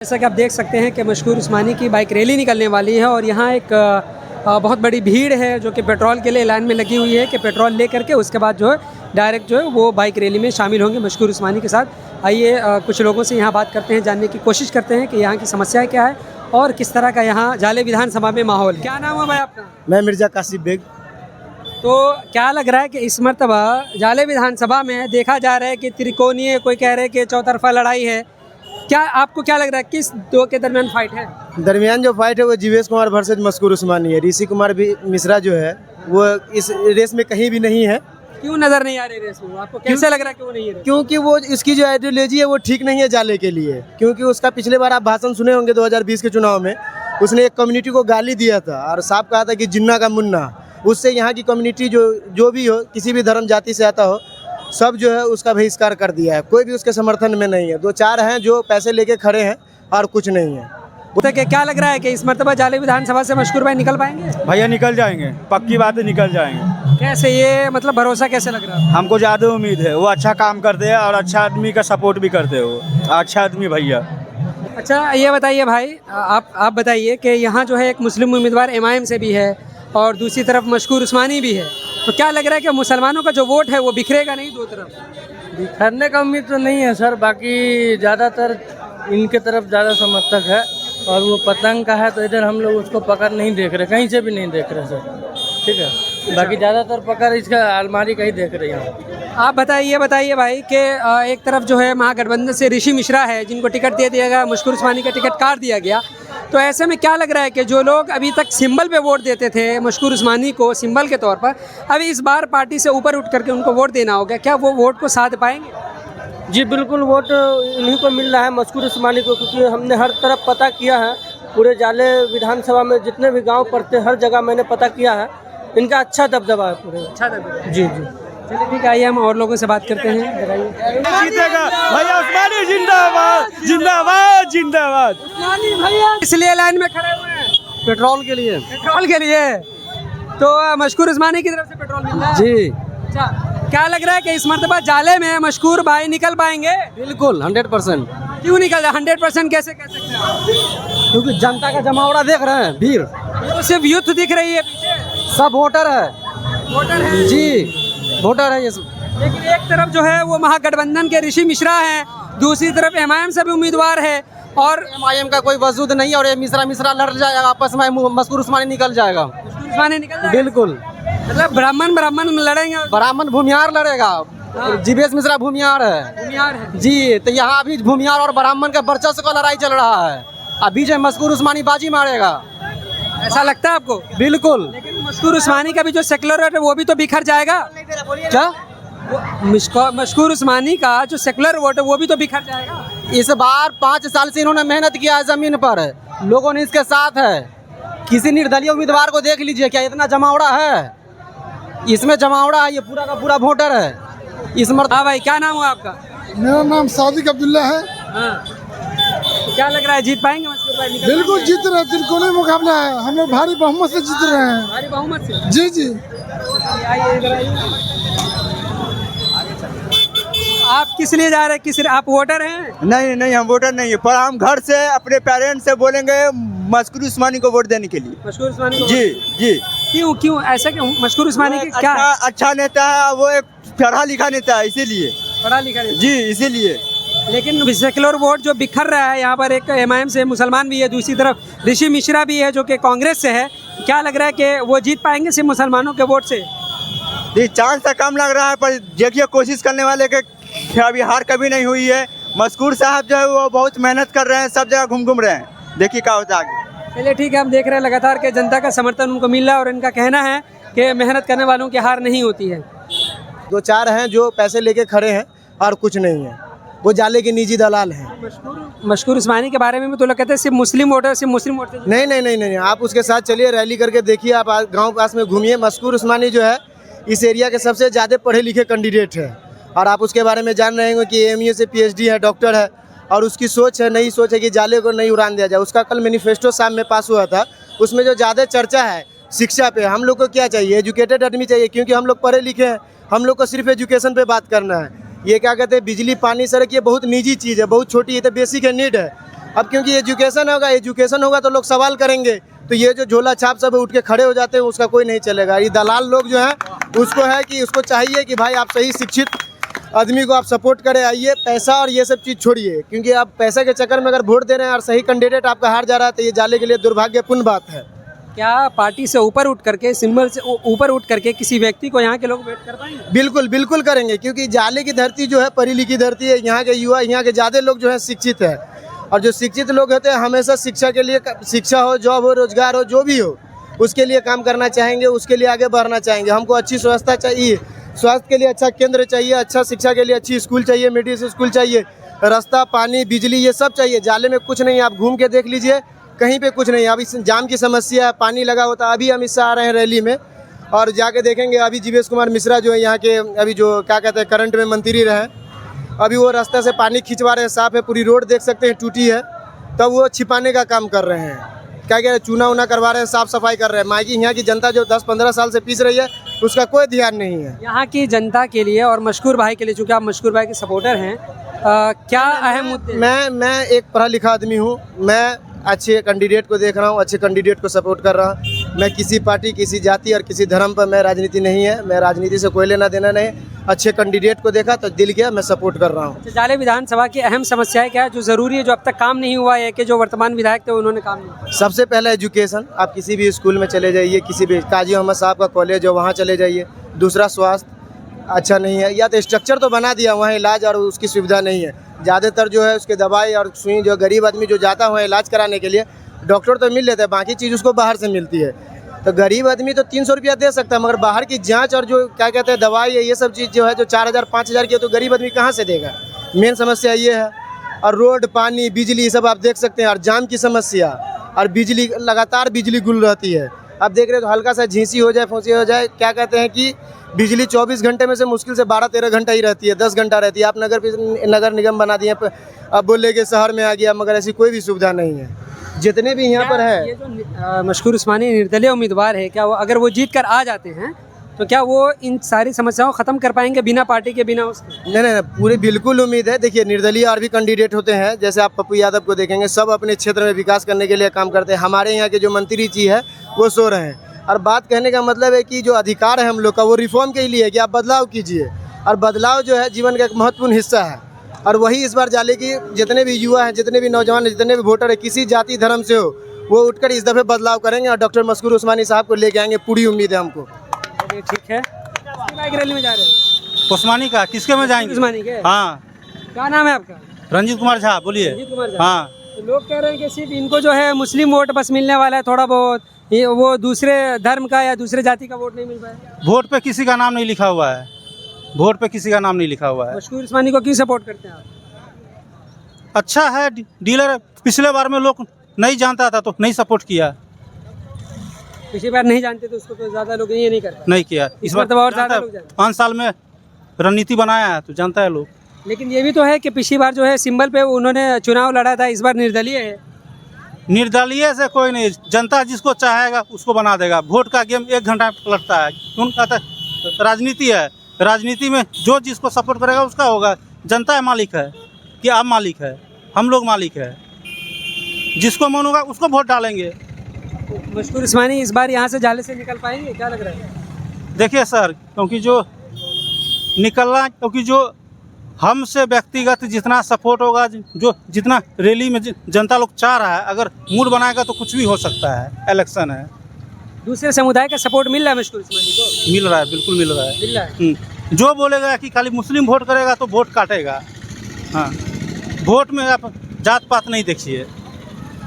जैसा कि आप देख सकते हैं कि मशकूर उस्मानी की बाइक रैली निकलने वाली है और यहाँ एक बहुत बड़ी भीड़ है जो कि पेट्रोल के लिए लाइन में लगी हुई है कि पेट्रोल ले करके उसके बाद जो है डायरेक्ट जो है वो बाइक रैली में शामिल होंगे मशकूर उस्मानी के साथ। आइए कुछ लोगों से यहाँ बात करते हैं, जानने की कोशिश करते हैं कि यहाँ की समस्याएं क्या है और किस तरह का यहाँ जाले विधानसभा में माहौल। क्या नाम है भाई आपका? मैं मिर्जा कासिफ बेग। तो क्या लग रहा है कि इस मरतबा जाले विधानसभा में देखा जा रहा है कि त्रिकोणीय, कोई कह रहे हैं कि चौतरफा लड़ाई है, क्या आपको क्या लग रहा है किस दो के दरमियान फाइट है? दरमियान जो फाइट है वो जीवेश कुमार वर्सेज मशकूर उस्मानी है। ऋषि कुमार भी मिश्रा जो है वो इस रेस में कहीं भी नहीं है। क्यों नजर नहीं आ रही रेस में? आपको कैसे लग रहा है कि वो नहीं है? क्योंकि वो इसकी जो आइडियोलॉजी है वो ठीक नहीं है जाले के लिए। क्योंकि उसका पिछले बार आप भाषण सुने होंगे 2020 के चुनाव में, उसने एक कम्युनिटी को गाली दिया था और साफ कहा था कि जिन्ना का मुन्ना। उससे यहाँ की कम्युनिटी जो भी हो, किसी भी धर्म जाति से आता हो, सब जो है उसका बहिष्कार कर दिया है। कोई भी उसके समर्थन में नहीं है। दो चार हैं जो पैसे लेके खड़े हैं और कुछ नहीं है। तो क्या लग रहा है कि इस मरतबा जाले विधानसभा से मशकूर भाई निकल पाएंगे? भैया निकल जाएंगे, पक्की बात है, निकल जाएंगे। कैसे, ये मतलब भरोसा कैसे लग रहा है? हमको ज़्यादा उम्मीद है, वो अच्छा काम करते हैं और अच्छा आदमी का सपोर्ट भी करते हो। अच्छा आदमी भैया। अच्छा ये बताइए भाई, आप बताइए कि यहाँ जो है एक मुस्लिम उम्मीदवार MIM से भी है और दूसरी तरफ मशकूर उस्मानी भी है, तो क्या लग रहा है कि मुसलमानों का जो वोट है वो बिखरेगा नहीं दो तरफ? बिखरने का उम्मीद तो नहीं है सर, बाकी ज़्यादातर इनके तरफ ज़्यादा समर्थक है और वो पतंग का है तो इधर हम लोग उसको पकड़ नहीं देख रहे, कहीं से भी नहीं देख रहे सर। ठीक है, बाकी ज़्यादातर पकड़ इसका अलमारी का ही देख रहे हैं। आप बताइए भाई कि एक तरफ जो है महागठबंधन से ऋषि मिश्रा है जिनको टिकट दे दिया गया, मशकूर उस्मानी का टिकट काट दिया गया, तो ऐसे में क्या लग रहा है कि जो लोग अभी तक सिंबल पे वोट देते थे मशकूर उस्मानी को सिंबल के तौर पर, अभी इस बार पार्टी से ऊपर उठ करके उनको वोट देना होगा, क्या वो वोट को साध पाएंगे? जी बिल्कुल, वोट इन्हीं को मिल रहा है, मशकूर उस्मानी को, क्योंकि हमने हर तरफ पता किया है। पूरे जाले विधानसभा में जितने भी गांव पड़ते हैं हर जगह मैंने पता किया है, इनका अच्छा दबदबा है पूरे। अच्छा दबदबा। जी जी, चलिए ठीक है, आइए हम और लोगों से बात करते हैं। जीतेगा भैया उस्मानी, जिंदाबाद जिंदाबाद जिंदाबाद। उस्मानी भैया इसलिए लाइन में खड़े हुए हैं पेट्रोल के लिए। पेट्रोल के लिए, तो मशकूर उस्मानी की तरफ से पेट्रोल मिल रहा है? जी। अच्छा, क्या लग रहा है कि इस मरतबा जाले में मशकूर भाई निकल पाएंगे? बिल्कुल 100%। क्यों निकल जाए? 100% कैसे कह सकते हैं? क्योंकि जनता का जमावड़ा देख रहे हैं, भीड़। तो सिर्फ यूथ दिख रही है पीछे, सब वोटर है। वोटर है जी, वोटर है ये सब। लेकिन एक तरफ जो है वो महागठबंधन के ऋषि मिश्रा हैं, दूसरी तरफ MIM से भी उम्मीदवार है और MIM का कोई वजूद नहीं है और ये मिश्रा लड़ जाएगा आपस में, मशकूर उस्मानी निकल जाएगा। मशकूर उस्मानी निकल जाएगा? बिल्कुल, मतलब ब्राह्मण लड़ेंगे? ब्राह्मण भूमिहार लड़ेगा। जीवेश मिश्रा भूमिहार है। भूमिहार है जी, तो यहाँ अभी भूमिहार और ब्राह्मण का वर्चस्व का लड़ाई चल रहा है। अभी जो मशकूर उस्मानी बाजी मारेगा। ऐसा लगता है आपको? बिल्कुल। लेकिन मशकूर उस्मानी का भी जो सेकुलर वोट है वो भी तो बिखर जाएगा। क्या? मशकूर उस्मानी का जो सेकुलर वोट है वो भी तो बिखर जाएगा। इस बार 5 साल से इन्होंने मेहनत किया है जमीन पर, लोगों ने इसके साथ है। किसी निर्दलीय उम्मीदवार को देख लीजिए, क्या इतना जमावड़ा है? इसमें जमावड़ा है, ये पूरा का पूरा वोटर है इस मर्द। हाँ भाई, क्या नाम हुआ आपका? मेरा नाम सादिक अब्दुल्ला है। हाँ, तो क्या लग रहा है जीत पाएंगे मशकूर भाई? बिल्कुल जीत रहे हैं, त्रिकोणीय मुकाबला है, हम लोग भारी बहुमत से जीत रहे हैं। भारी बहुमत से? जी जी। आइए इधर आइए। आप किस लिए जा रहे हैं? किस, आप वोटर हैं? नहीं नहीं, हम वोटर नहीं है, पर हम घर से अपने पेरेंट्स से बोलेंगे मशकूर उस्मानी को वोट देने के लिए। मशकूर उस्मानी को? जी जी। क्यों ऐसा क्यों? मशकूर उस्मानी की क्या? अच्छा नेता है, वो एक पढ़ा लिखा नेता है, इसीलिए। पढ़ा लिखा है जी, इसीलिए। लेकिन सेकुलर वोट जो बिखर रहा है यहाँ पर, एक MIM से मुसलमान भी है, दूसरी तरफ ऋषि मिश्रा भी है जो कि कांग्रेस से है, क्या लग रहा है कि वो जीत पाएंगे सिर्फ मुसलमानों के वोट से? चांस तो कम लग रहा है, पर देखिए कोशिश करने वाले के अभी हार कभी नहीं हुई है। मशकूर साहब जो है वो बहुत मेहनत कर रहे हैं, सब जगह घूम रहे हैं, देखिए क्या होता है आगे। चलिए ठीक है, हम देख रहे हैं लगातार के जनता का समर्थन उनको मिल रहा है और इनका कहना है कि मेहनत करने वालों की हार नहीं होती है। दो चार हैं जो पैसे लेके खड़े हैं और कुछ नहीं है, वो जाले के निजी दलाल हैं। मशकूर उस्मानी के बारे में भी तो लोग कहते हैं सिर्फ मुस्लिम वोटर नहीं नहीं नहीं नहीं, आप उसके साथ चलिए, रैली करके देखिए, आप गांव पास में घूमिए। मशकूर उस्मानी जो है इस एरिया के सबसे ज़्यादा पढ़े लिखे कैंडिडेट है और आप उसके बारे में जान रहे होंगे कि AMU से PhD है, डॉक्टर है और उसकी सोच है, नई सोच है कि जाले को नहीं उड़ान दिया जाए। उसका कल मैनिफेस्टो शाम में पास हुआ था, उसमें जो ज़्यादा चर्चा है शिक्षा पे। हम लोग को क्या चाहिए? एजुकेटेड आदमी चाहिए, क्योंकि हम लोग पढ़े लिखे हैं, हम लोग को सिर्फ एजुकेशन पे बात करना है। ये क्या कहते हैं, बिजली पानी सड़क, ये बहुत निजी चीज़ है, बहुत छोटी, ये तो बेसिक है, नीड है। अब क्योंकि एजुकेशन होगा तो लोग सवाल करेंगे, तो ये जो झोला छाप सब उठ के खड़े हो जाते हैं उसका कोई नहीं चलेगा। ये दलाल लोग जो हैं उसको है कि उसको चाहिए कि भाई आप सही शिक्षित आदमी को आप सपोर्ट करें, आइए, पैसा और ये सब चीज़ छोड़िए, क्योंकि आप पैसे के चक्कर में अगर वोट दे रहे हैं और सही कैंडिडेट आपका हार जा रहा है तो ये जाले के लिए दुर्भाग्यपूर्ण बात है। क्या पार्टी से ऊपर उठ करके, सिंबल से ऊपर उठ करके किसी व्यक्ति को यहाँ के लोग वेट कर पाएंगे? बिल्कुल बिल्कुल करेंगे, क्योंकि जाले की धरती जो है पढ़ी लिखी धरती है। यहाँ के युवा, यहाँ के ज़्यादा लोग जो है शिक्षित है, और जो शिक्षित लोग होते हैं हमेशा शिक्षा के लिए, शिक्षा हो, जॉब हो, रोजगार हो, जो भी हो उसके लिए काम करना चाहेंगे, उसके लिए आगे बढ़ना चाहेंगे। हमको अच्छी व्यवस्था चाहिए, स्वास्थ्य के लिए अच्छा केंद्र चाहिए, अच्छा शिक्षा के लिए अच्छी स्कूल चाहिए, मेडिकल स्कूल चाहिए, रास्ता, पानी, बिजली, ये सब चाहिए। जाले में कुछ नहीं, आप घूम के देख लीजिए, कहीं पे कुछ नहीं। अभी जाम की समस्या है, पानी लगा होता है। अभी अमित शाह आ रहे हैं रैली में, और जाके देखेंगे अभी जीवेश कुमार मिश्रा जो है यहाँ के, अभी जो क्या कहते हैं करंट में मंत्री रहे, अभी वो रास्ते से पानी खिंचवा रहे हैं, साफ है, पूरी रोड देख सकते हैं टूटी है, तब वो छिपाने का काम कर रहे हैं। क्या कह रहे हैं, चूना उना करवा रहे हैं, साफ सफाई कर रहे हैं। मायकी यहाँ की जनता जो 10-15 साल से पीस रही है उसका कोई ध्यान नहीं है। यहाँ की जनता के लिए और मशकूर भाई के लिए, चूँकि आप मशकूर भाई के सपोर्टर हैं, क्या अहम मुद्दे? मैं एक पढ़ा लिखा आदमी हूँ, मैं अच्छे कैंडिडेट को देख रहा हूँ, अच्छे कैंडिडेट को सपोर्ट कर रहा हूँ। मैं किसी पार्टी, किसी जाति और किसी धर्म पर मैं राजनीति नहीं है, मैं राजनीति से कोई लेना देना नहीं। अच्छे कैंडिडेट को देखा तो दिल गया, मैं सपोर्ट कर रहा हूँ। जाले विधानसभा की अहम समस्याएं क्या है जो ज़रूरी है, जो अब तक काम नहीं हुआ है, कि जो वर्तमान विधायक थे उन्होंने काम नहीं किया? सबसे पहला एजुकेशन, आप किसी भी स्कूल में चले जाइए, किसी भी काजी मोहम्मद साहब का कॉलेज हो वहाँ चले जाइए। दूसरा, स्वास्थ्य अच्छा नहीं है, या तो स्ट्रक्चर तो बना दिया, वहाँ इलाज और उसकी सुविधा नहीं है। ज़्यादातर जो है उसके दवाई और सुई, जो गरीब आदमी जो जाता है इलाज कराने के लिए, डॉक्टर तो मिल लेता है, बाकी चीज़ उसको बाहर से मिलती है। तो गरीब आदमी तो 300 रुपया दे सकता है, मगर बाहर की जांच और जो क्या कहते हैं दवाई है, ये सब चीज़ जो है जो 4,000-5,000 की है, तो गरीब आदमी कहाँ से देगा? मेन समस्या ये है। और रोड, पानी, बिजली सब आप देख सकते हैं, और जाम की समस्या, और बिजली, लगातार बिजली गुल रहती है। आप देख रहे हो तो हल्का सा झींसी हो जाए, फौंसी हो जाए, क्या कहते हैं कि बिजली 24 घंटे में से मुश्किल से 12-13 घंटा ही रहती है, 10 घंटा रहती है। आप नगर निगम बना दिए, अब बोले कि शहर में आ गया, मगर ऐसी कोई भी सुविधा नहीं है। जितने भी यहाँ पर है, ये जो मशकूर उस्मानी निर्दलीय उम्मीदवार है, क्या वो, अगर वो जीत कर आ जाते हैं तो क्या वो इन सारी समस्याओं को ख़त्म कर पाएंगे बिना पार्टी के, बिना उसके? नहीं, पूरी बिल्कुल उम्मीद है। देखिए, निर्दलीय और भी कैंडिडेट होते हैं, जैसे आप पप्पू यादव को देखेंगे, सब अपने क्षेत्र में विकास करने के लिए काम करते हैं। हमारे यहाँ के जो मंत्री जी है वो सो रहे हैं। और बात कहने का मतलब है कि जो अधिकार है हम लोग का, वो रिफॉर्म के लिए है कि आप बदलाव कीजिए, और बदलाव जो है जीवन का एक महत्वपूर्ण हिस्सा है। और वही इस बार जाले की जितने भी युवा हैं, जितने भी नौजवान हैं, जितने भी वोटर हैं, किसी जाति धर्म से हो, वो उठकर इस दफ़े बदलाव करेंगे और डॉक्टर मशकूर उस्मानी साहब को लेके आएंगे, पूरी उम्मीद है हमको। ठीक है, बाइक रैली में जा रहे हैं? उस्मानी का किसके में जाएंगे? उस्मानी के? हाँ। क्या नाम है आपका? रंजीत कुमार झा। बोलिए। रंजीत कुमार झा। हाँ। तो लोग कह रहे हैं कि सिर्फ इनको जो है मुस्लिम वोट बस मिलने वाला है थोड़ा बहुत, ये वो दूसरे धर्म का या दूसरे जाति का वोट नहीं मिल पाएगा। वोट पे किसी का नाम नहीं लिखा हुआ है, वोट पे किसी का नाम नहीं लिखा हुआ है। मशकूर उस्मानी को क्यों सपोर्ट करते हैं आप? अच्छा है, डीलर। पिछले बार में लोग नहीं जानता था तो नहीं सपोर्ट किया, पिछली बार नहीं जानते तो उसको तो ज़्यादा लोग ये नहीं करते, नहीं किया। इस बार तो और ज़्यादा लोग जानते हैं। 5 साल में रणनीति बनाया है तो जानता है लोग। लेकिन ये भी तो है कि पिछली बार जो है सिंबल पे उन्होंने चुनाव लड़ा था, इस बार निर्दलीय है। निर्दलीय से कोई नहीं, जनता जिसको चाहेगा उसको बना देगा। वोट का गेम 1 घंटा में लड़ता है। क्यों कहता है? राजनीति है, राजनीति में जो जिसको सपोर्ट करेगा उसका होगा। जनता मालिक है कि आप मालिक है, हम लोग मालिक है, जिसको मन होगा उसको वोट डालेंगे। मशकूर उस्मानी इस बार यहाँ से जाले से निकल पाएंगे, क्या लग रहा है? देखिए सर, क्योंकि जो निकलना, क्योंकि जो हमसे व्यक्तिगत जितना सपोर्ट होगा, जो जितना रैली में जनता लोग चाह रहा है, अगर मूड बनाएगा तो कुछ भी हो सकता है। इलेक्शन है, दूसरे समुदाय का सपोर्ट मिल रहा है मशकूर उस्मानी को? मिल रहा है, बिल्कुल मिल रहा है। मिल रहा है। जो बोलेगा कि खाली मुस्लिम वोट करेगा तो वोट काटेगा। हाँ, वोट में आप जात पात नहीं देखिए।